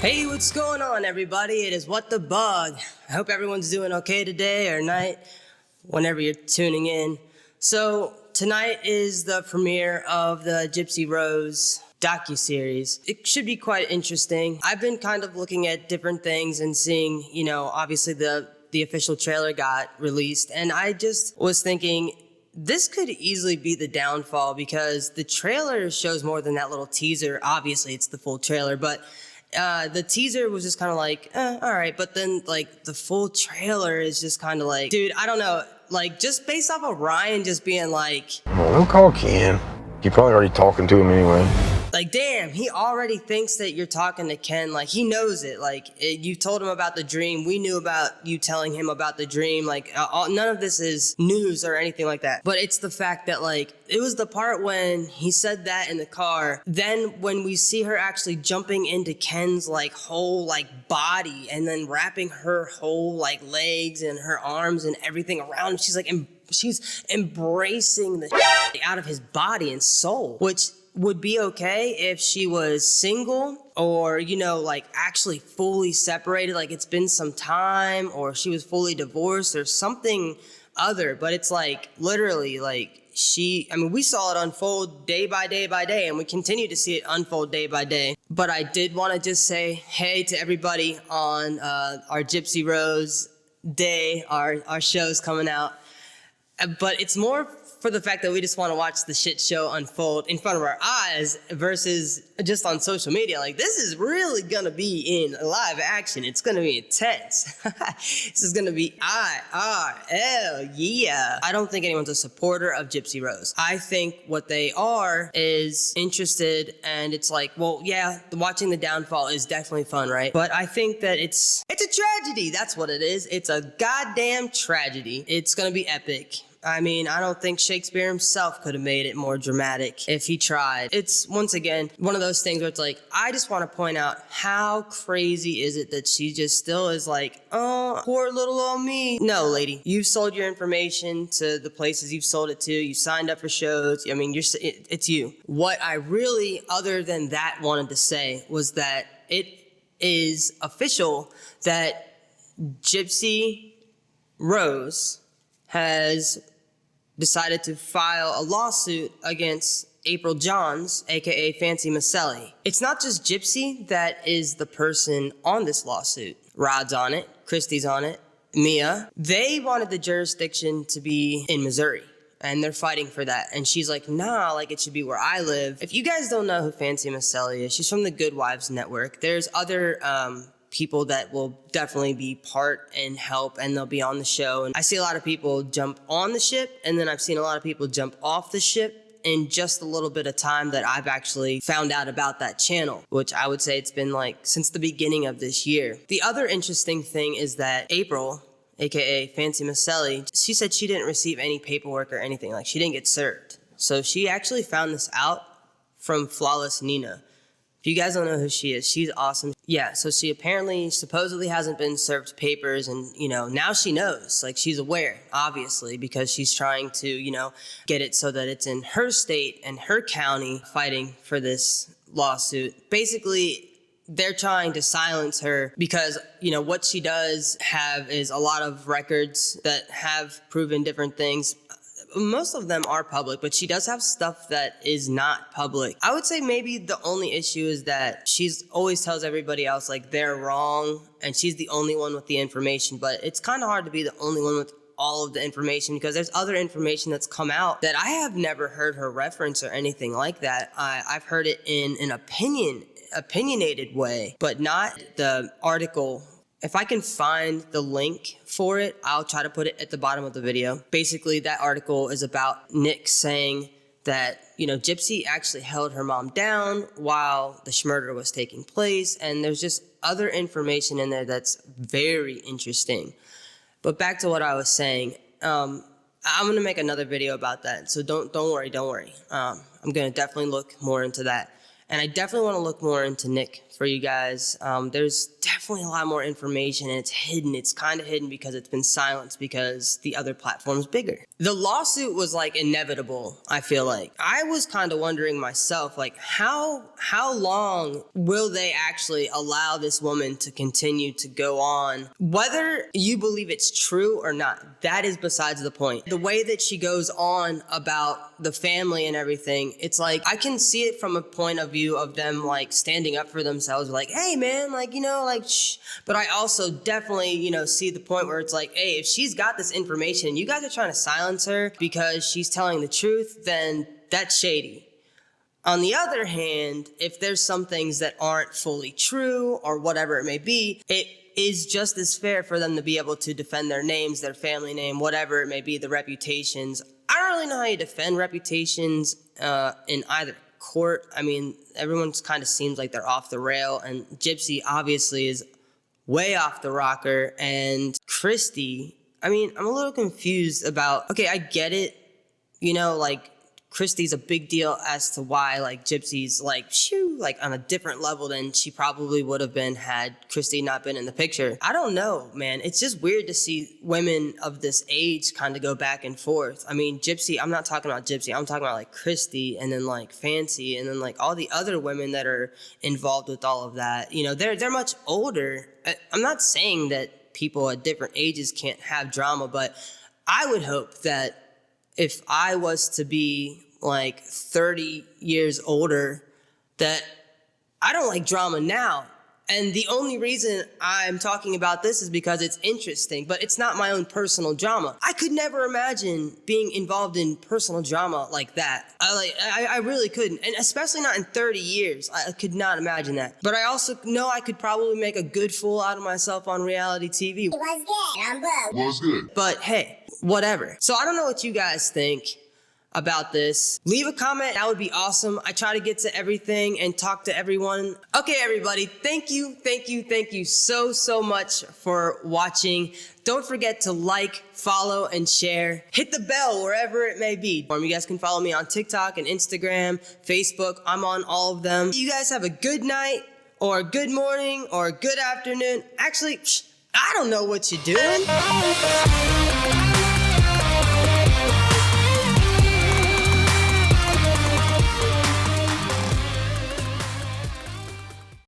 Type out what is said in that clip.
Hey, what's going on, everybody? It is WhatDaBuG. I hope everyone's doing okay today or night, whenever you're tuning in. So tonight is the premiere of the Gypsy Rose docuseries. It should be quite interesting. I've been kind of looking at different things and seeing, obviously the official trailer got released, and I just was thinking, this could easily be the downfall because the trailer shows more than that little teaser. Obviously, it's the full trailer, but the teaser was just kind of like, all right. But then, like, the full trailer is just kind of like, dude, I don't know. Like, just based off of Ryan just being like... Well, don't call Ken. You're probably already talking to him anyway. Like, damn, he already thinks that you're talking to Ken. Like, he knows it. Like, you told him about the dream. We knew about you telling him about the dream. Like, none of this is news or anything like that. But it's the fact that, like, it was the part when he said that in the car. Then when we see her actually jumping into Ken's, like, whole, like, body and then wrapping her whole, like, legs and her arms and everything around him, she's, like, she's embracing the out of his body and soul, which would be okay if she was single or, like actually fully separated, like it's been some time, or she was fully divorced or something other. But it's like literally like we saw it unfold day by day by day, and we continue to see it unfold day by day. But I did want to just say hey to everybody on our Gypsy Rose day. Our show's coming out. But it's more for the fact that we just want to watch the shit show unfold in front of our eyes versus just on social media. Like, this is really going to be in live action. It's going to be intense. This is going to be IRL, yeah. I don't think anyone's a supporter of Gypsy Rose. I think what they are is interested, and it's like, well, yeah, watching the downfall is definitely fun, right? But I think that it's a tragedy. That's what it is. It's a goddamn tragedy. It's going to be epic. I mean, I don't think Shakespeare himself could have made it more dramatic if he tried. It's, once again, one of those things where it's like, I just want to point out how crazy is it that she just still is like, oh, poor little old me. No, lady, you've sold your information to the places you've sold it to. You signed up for shows. I mean, it's you. What I really, other than that, wanted to say was that it is official that Gypsy Rose has decided to file a lawsuit against April Johns, aka Fancy Macelli. It's not just Gypsy that is the person on this lawsuit. Rod's on it, Christy's on it, Mia. They wanted the jurisdiction to be in Missouri, and they're fighting for that. And she's like, nah, like it should be where I live. If you guys don't know who Fancy Macelli is, she's from the Good Wives Network. There's other people that will definitely be part and help, and they'll be on the show. And I see a lot of people jump on the ship, and then I've seen a lot of people jump off the ship in just a little bit of time that I've actually found out about that channel, which I would say it's been like since the beginning of this year. The other interesting thing is that April, aka Fancy Macelli, she said she didn't receive any paperwork or anything. Like, she didn't get served. So she actually found this out from Flawless Nina. If you guys don't know who she is, she's awesome. Yeah, so she supposedly hasn't been served papers, and, now she knows. Like, she's aware, obviously, because she's trying to, get it so that it's in her state and her county fighting for this lawsuit. Basically, they're trying to silence her because, what she does have is a lot of records that have proven different things. Most of them are public, but she does have stuff that is not public. I would say maybe the only issue is that she's always tells everybody else like they're wrong, and she's the only one with the information. But it's kind of hard to be the only one with all of the information, because there's other information that's come out that I have never heard her reference or anything like that. I've heard it in an opinionated way, but not the article. If I can find the link for it, I'll try to put it at the bottom of the video. Basically, that article is about Nick saying that, Gypsy actually held her mom down while the murder was taking place. And there's just other information in there that's very interesting. But back to what I was saying, I'm going to make another video about that. So don't worry. I'm going to definitely look more into that. And I definitely want to look more into Nick for you guys. There's definitely a lot more information, and it's hidden. It's kind of hidden because it's been silenced because the other platform's bigger. The lawsuit was like inevitable, I feel like. I was kind of wondering myself, like how long will they actually allow this woman to continue to go on? Whether you believe it's true or not, that is besides the point. The way that she goes on about the family and everything, it's like I can see it from a point of view of them like standing up for themselves, like, hey man, like, you know, like shh. But I also definitely, you know, see the point where it's like, hey, if she's got this information and you guys are trying to silence her because she's telling the truth, then that's shady. On the other hand, if there's some things that aren't fully true or whatever it may be, it is just as fair for them to be able to defend their names, their family name, whatever it may be, the reputations. I don't really know how you defend reputations in either court. I mean, everyone's kind of seems like they're off the rail, and Gypsy obviously is way off the rocker, and Christy, I mean, I'm a little confused about, okay, I get it, you know, like, Christy's a big deal as to why, like, Gypsy's, like, shoo, like, on a different level than she probably would have been had Christy not been in the picture. I don't know, man. It's just weird to see women of this age kind of go back and forth. I mean, Gypsy, I'm not talking about Gypsy. I'm talking about, like, Christy and then, like, Fancy and then, like, all the other women that are involved with all of that. You know, they're much older. I'm not saying that people at different ages can't have drama, but I would hope that if I was to be like 30 years older, that I don't like drama now. And the only reason I'm talking about this is because it's interesting, but it's not my own personal drama. I could never imagine being involved in personal drama like that. I really couldn't, and especially not in 30 years. I could not imagine that. But I also know I could probably make a good fool out of myself on reality TV. What's good? I'm Bug. What's good? But hey, whatever. So I don't know what you guys think about this. Leave a comment, that would be awesome. I try to get to everything and talk to everyone. Okay, everybody, thank you so much for watching. Don't forget to like, follow, and share. Hit the bell wherever it may be. You guys can follow me on TikTok and Instagram, Facebook. I'm on all of them. You guys have a good night, or a good morning, or a good afternoon. Actually, I don't know what you're doing.